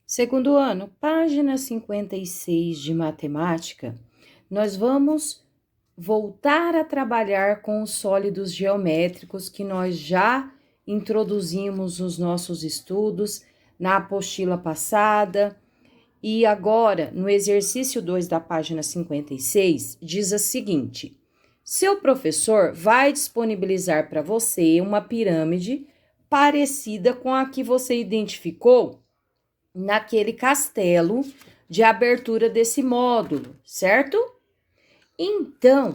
Segundo ano, página 56 de matemática, nós vamos voltar a trabalhar com os sólidos geométricos que nós já introduzimos nos nossos estudos na apostila passada. E agora, no exercício 2 da página 56, diz a seguinte: seu professor vai disponibilizar para você uma pirâmide parecida com a que você identificou naquele castelo de abertura desse módulo, certo? Então,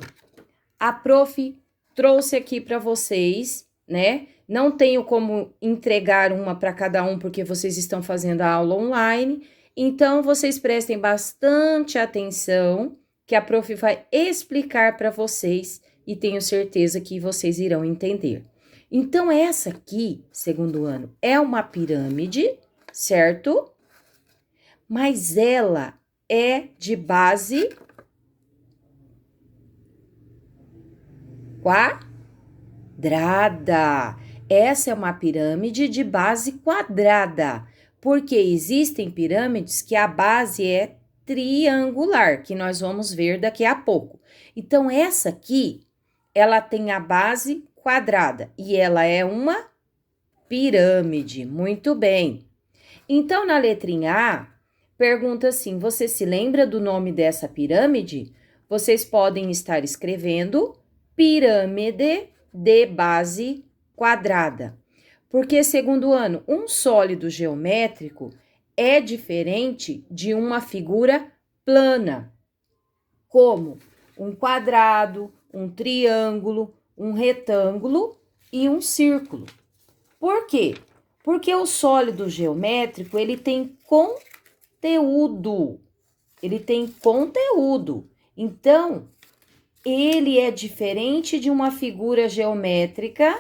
a prof trouxe aqui para vocês, né? Não tenho como entregar uma para cada um porque vocês estão fazendo a aula online, então vocês prestem bastante atenção que a prof vai explicar para vocês e tenho certeza que vocês irão entender. Então, essa aqui, segundo ano, é uma pirâmide, certo? Mas ela é de base quadrada. Essa é uma pirâmide de base quadrada, porque existem pirâmides que a base é triangular, que nós vamos ver daqui a pouco. Então, essa aqui, ela tem a base quadrada e ela é uma pirâmide. Muito bem. Então, na letrinha A, pergunta assim: você se lembra do nome dessa pirâmide? Vocês podem estar escrevendo pirâmide de base quadrada. Porque, segundo ano, um sólido geométrico é diferente de uma figura plana, como um quadrado, um triângulo, um retângulo e um círculo. Por quê? Porque o sólido geométrico, ele tem conteúdo. Ele tem conteúdo. Então, ele é diferente de uma figura geométrica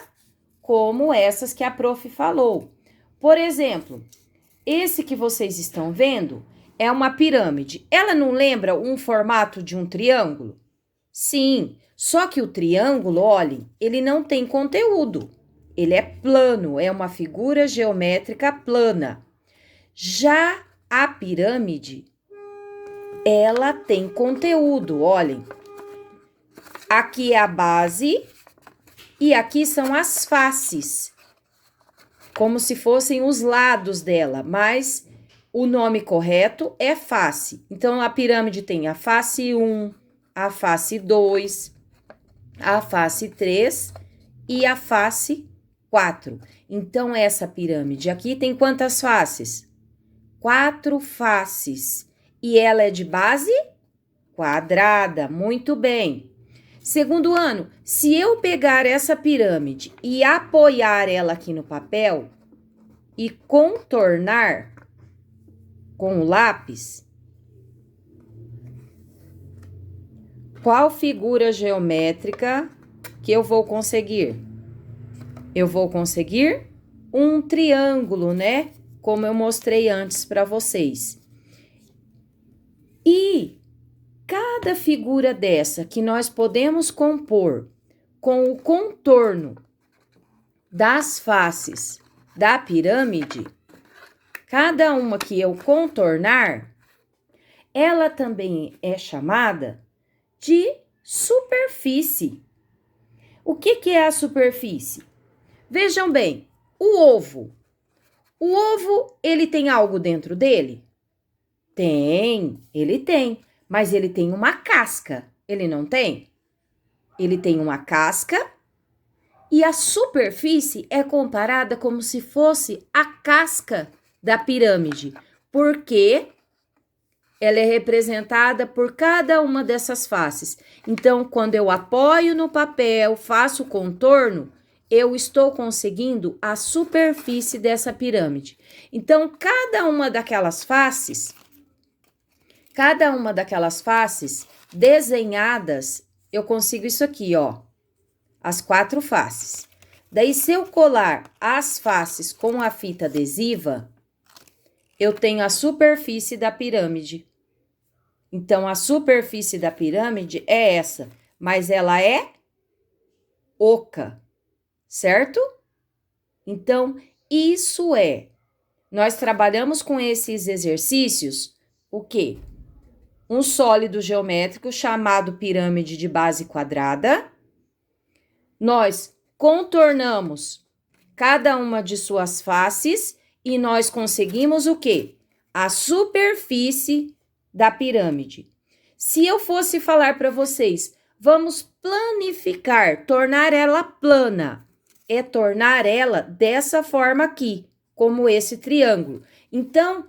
como essas que a prof falou. Por exemplo, esse que vocês estão vendo é uma pirâmide. Ela não lembra um formato de um triângulo? Sim, só que o triângulo, olhem, ele não tem conteúdo. Ele é plano, é uma figura geométrica plana. Já a pirâmide, ela tem conteúdo, olhem. Aqui é a base e aqui são as faces, como se fossem os lados dela, mas o nome correto é face. Então, a pirâmide tem a face 1, a face 2, a face 3 e a face 4. Então, essa pirâmide aqui tem quantas faces? 4 faces. E ela é de base quadrada. Muito bem. Segundo ano, se eu pegar essa pirâmide e apoiar ela aqui no papel e contornar com o lápis, qual figura geométrica que eu vou conseguir? Eu vou conseguir um triângulo, né? Como eu mostrei antes para vocês. E cada figura dessa que nós podemos compor com o contorno das faces da pirâmide, cada uma que eu contornar, ela também é chamada de superfície. O que é a superfície? Vejam bem, o ovo. O ovo, ele tem algo dentro dele? Tem, ele tem. Mas ele tem uma casca, ele não tem? Ele tem uma casca e a superfície é comparada como se fosse a casca da pirâmide, porque ela é representada por cada uma dessas faces. Então, quando eu apoio no papel, faço o contorno, eu estou conseguindo a superfície dessa pirâmide. Então, cada uma daquelas faces desenhadas, eu consigo isso aqui, ó, as 4 faces. Daí, se eu colar as faces com a fita adesiva, eu tenho a superfície da pirâmide. Então, a superfície da pirâmide é essa, mas ela é oca, certo? Então, isso é nós trabalhamos com esses exercícios o quê? Um sólido geométrico chamado pirâmide de base quadrada. Nós contornamos cada uma de suas faces e nós conseguimos o quê? A superfície da pirâmide. Se eu fosse falar para vocês, vamos planificar, tornar ela plana, é tornar ela dessa forma aqui, como esse triângulo. Então,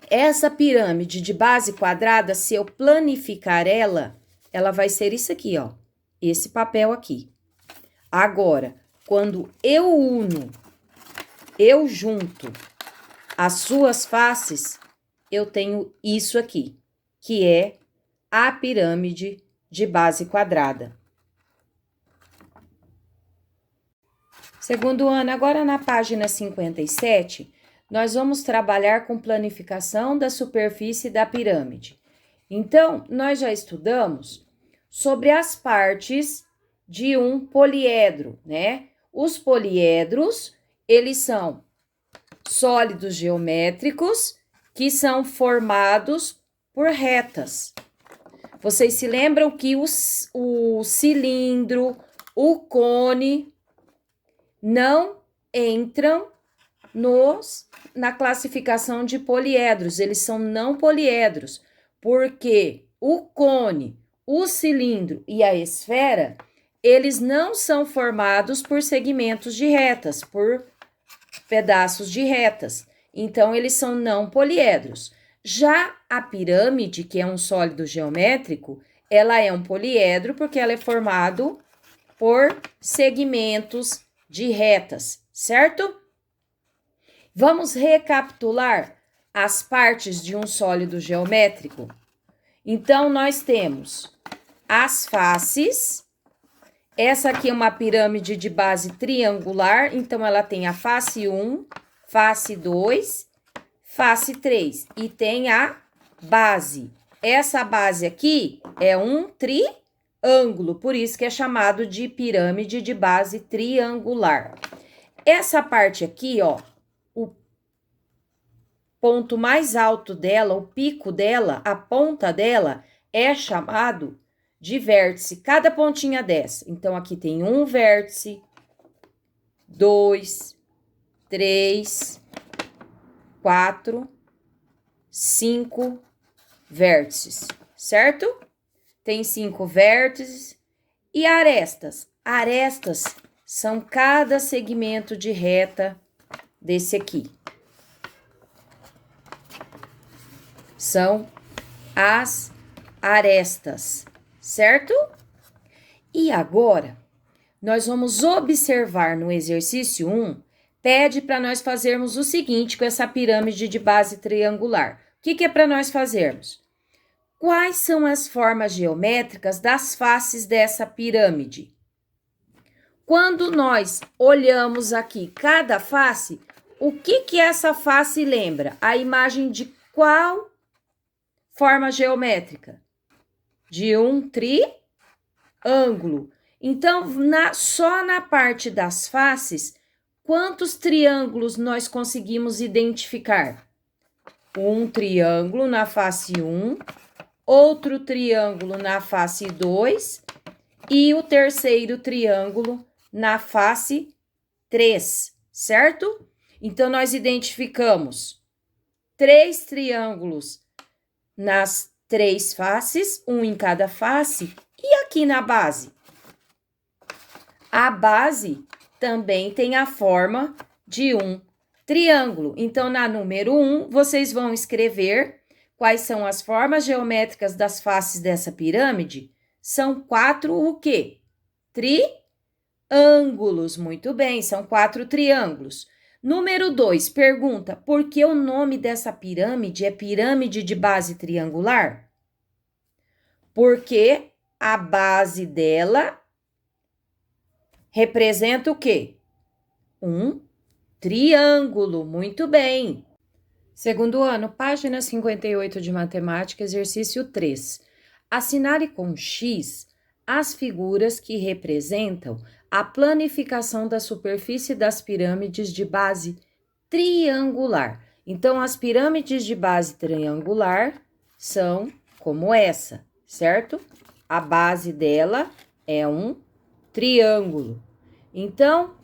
essa pirâmide de base quadrada, se eu planificar ela, ela vai ser isso aqui, ó, esse papel aqui. Agora, quando eu junto as suas faces, eu tenho isso aqui, que é a pirâmide de base quadrada. Segundo ano, agora na página 57, nós vamos trabalhar com planificação da superfície da pirâmide. Então, nós já estudamos sobre as partes de um poliedro, né? Os poliedros, eles são sólidos geométricos que são formados por retas. Vocês se lembram que o cilindro, o cone, não entram na classificação de poliedros, eles são não poliedros, porque o cone, o cilindro e a esfera, eles não são formados por segmentos de retas, por pedaços de retas, então eles são não poliedros. Já a pirâmide, que é um sólido geométrico, ela é um poliedro porque ela é formado por segmentos de retas, certo? Vamos recapitular as partes de um sólido geométrico? Então, nós temos as faces. Essa aqui é uma pirâmide de base triangular, então ela tem a face 1, face 2, face 3 e tem a base. Essa base aqui é um triângulo, por isso que é chamado de pirâmide de base triangular. Essa parte aqui, ó, o ponto mais alto dela, o pico dela, a ponta dela é chamado de vértice, cada pontinha dessa. Então, aqui tem um vértice, 2, 3, 4, 5 vértices, certo? Tem 5 vértices e arestas. Arestas são cada segmento de reta desse aqui. São as arestas, certo? E agora, nós vamos observar no exercício 1, pede para nós fazermos o seguinte com essa pirâmide de base triangular. O que é para nós fazermos? Quais são as formas geométricas das faces dessa pirâmide? Quando nós olhamos aqui cada face, o que essa face lembra? A imagem de qual forma geométrica? De um triângulo. Então, só na parte das faces, quantos triângulos nós conseguimos identificar? Um triângulo na face 1, outro triângulo na face 2 e o terceiro triângulo na face 3, certo? Então, nós identificamos 3 triângulos nas 3 faces, um em cada face, e aqui na base? A base também tem a forma de um triângulo. Então, na número 1, vocês vão escrever quais são as formas geométricas das faces dessa pirâmide. São 4 o quê? Triângulos. Muito bem, são 4 triângulos. Número 2, pergunta, por que o nome dessa pirâmide é pirâmide de base triangular? Porque a base dela representa o quê? Um triângulo. Muito bem. Segundo ano, página 58 de matemática, exercício 3. Assinale com X as figuras que representam a planificação da superfície das pirâmides de base triangular. Então, as pirâmides de base triangular são como essa, certo? A base dela é um triângulo. Então,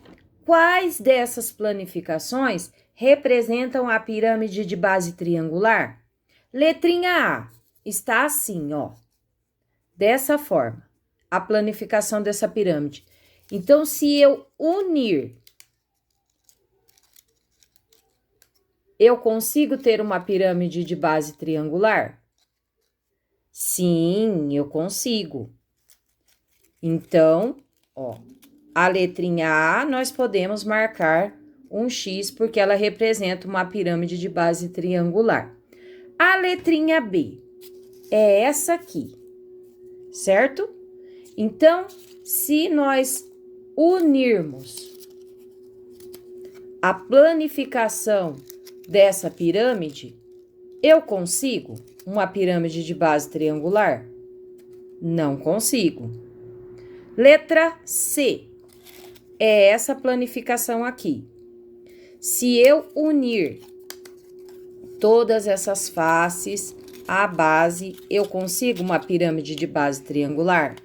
quais dessas planificações representam a pirâmide de base triangular? Letrinha A está assim, ó, dessa forma, a planificação dessa pirâmide. Então, se eu unir, eu consigo ter uma pirâmide de base triangular? Sim, eu consigo. Então, ó, a letrinha A nós podemos marcar um X porque ela representa uma pirâmide de base triangular. A letrinha B é essa aqui, certo? Então, se nós unirmos a planificação dessa pirâmide, eu consigo uma pirâmide de base triangular? Não consigo. Letra C é essa planificação aqui. Se eu unir todas essas faces à base, eu consigo uma pirâmide de base triangular?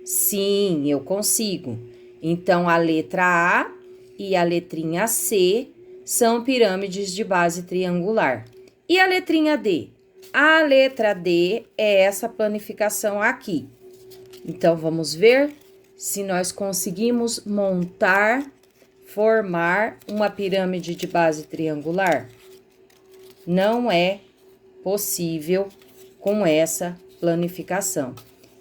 Sim, eu consigo. Então, a letra A e a letrinha C são pirâmides de base triangular. E a letrinha D? A letra D é essa planificação aqui. Então, vamos ver se nós conseguimos formar uma pirâmide de base triangular. Não é possível com essa planificação.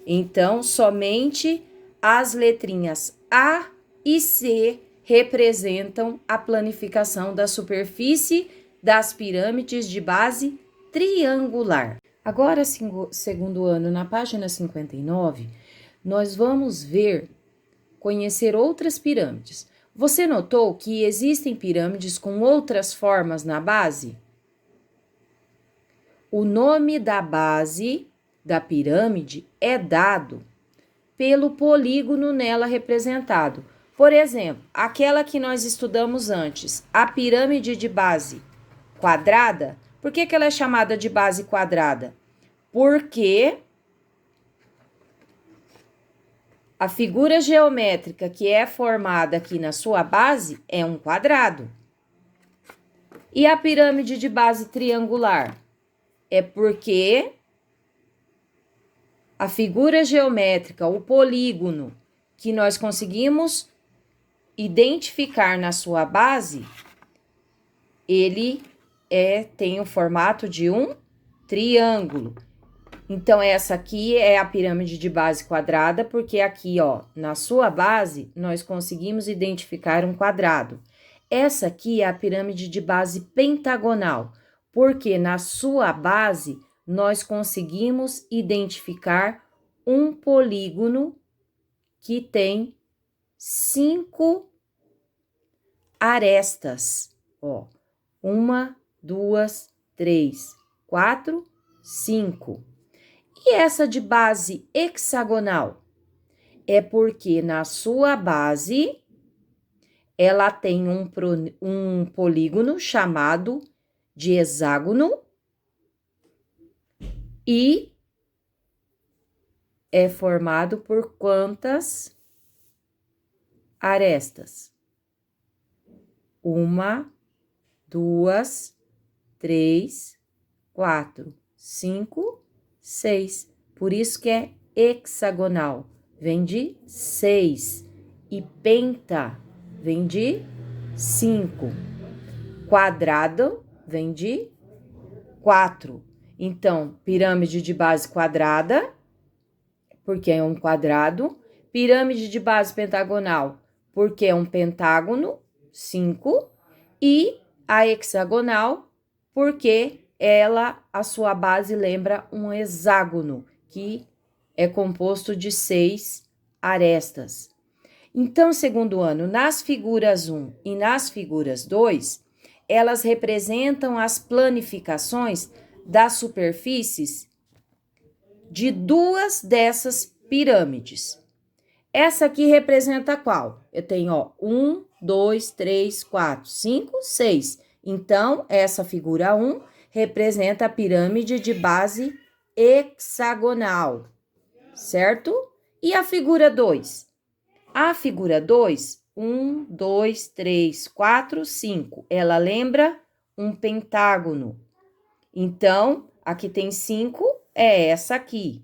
Então, somente as letrinhas A e C representam a planificação da superfície das pirâmides de base triangular. Agora, segundo ano, na página 59, nós vamos conhecer outras pirâmides. Você notou que existem pirâmides com outras formas na base? O nome da base da pirâmide é dado pelo polígono nela representado. Por exemplo, aquela que nós estudamos antes, a pirâmide de base quadrada. Por que ela é chamada de base quadrada? Porque a figura geométrica que é formada aqui na sua base é um quadrado. E a pirâmide de base triangular? É porque a figura geométrica, o polígono que nós conseguimos identificar na sua base, ele tem o formato de um triângulo. Então, essa aqui é a pirâmide de base quadrada, porque aqui, ó, na sua base, nós conseguimos identificar um quadrado. Essa aqui é a pirâmide de base pentagonal, porque na sua base, nós conseguimos identificar um polígono que tem 5 arestas, ó. 1, 2, 3, 4, 5. E essa de base hexagonal? É porque na sua base, ela tem um polígono chamado de hexágono e é formado por quantas arestas? 1, 2, 3, 4, 5, 6. Por isso que é hexagonal, vem de 6. E penta vem de 5. Quadrado vem de 4. Então, pirâmide de base quadrada, porque é um quadrado. Pirâmide de base pentagonal, porque é um pentágono, 5. E a hexagonal, porque a sua base lembra um hexágono, que é composto de 6 arestas. Então, segundo ano, nas figuras 1 e nas figuras 2, elas representam as planificações das superfícies de 2 dessas pirâmides. Essa aqui representa qual? Eu tenho, ó, 1, 2, 3, 4, 5, 6. Então, essa figura 1 representa a pirâmide de base hexagonal, certo? E a figura 2? A figura 2, 1, 2, 3, 4, 5, ela lembra um pentágono. Então, aqui tem 5, é essa aqui.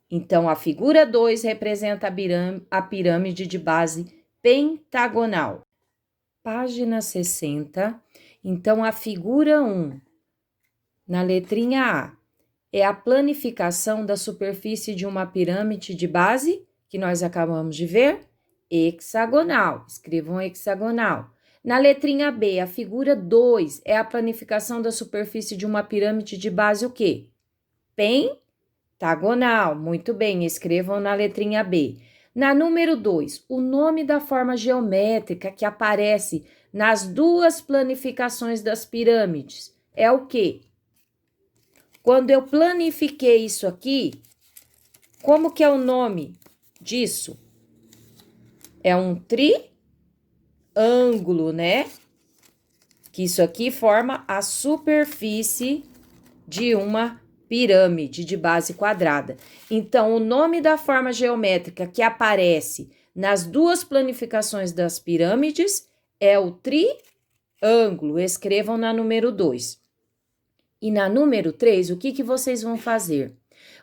Então, a figura 2 representa a pirâmide de base pentagonal. Página 60. Então, a figura 1, na letrinha A, é a planificação da superfície de uma pirâmide de base, que nós acabamos de ver, hexagonal. Escrevam hexagonal. Na letrinha B, a figura 2 é a planificação da superfície de uma pirâmide de base o quê? Pentagonal. Muito bem, escrevam na letrinha B. Na número 2, o nome da forma geométrica que aparece nas duas planificações das pirâmides é o quê? Quando eu planifiquei isso aqui, como que é o nome disso? É um triângulo, né? Que isso aqui forma a superfície de uma pirâmide de base quadrada. Então, o nome da forma geométrica que aparece nas duas planificações das pirâmides é o triângulo. Escrevam na número 2. E na número 3, o que vocês vão fazer?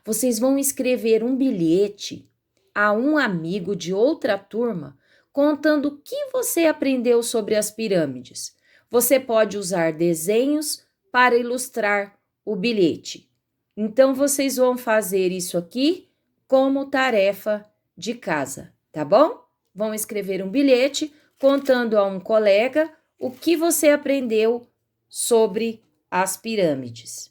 Vocês vão escrever um bilhete a um amigo de outra turma contando o que você aprendeu sobre as pirâmides. Você pode usar desenhos para ilustrar o bilhete. Então, vocês vão fazer isso aqui como tarefa de casa, tá bom? Vão escrever um bilhete contando a um colega o que você aprendeu sobre as pirâmides.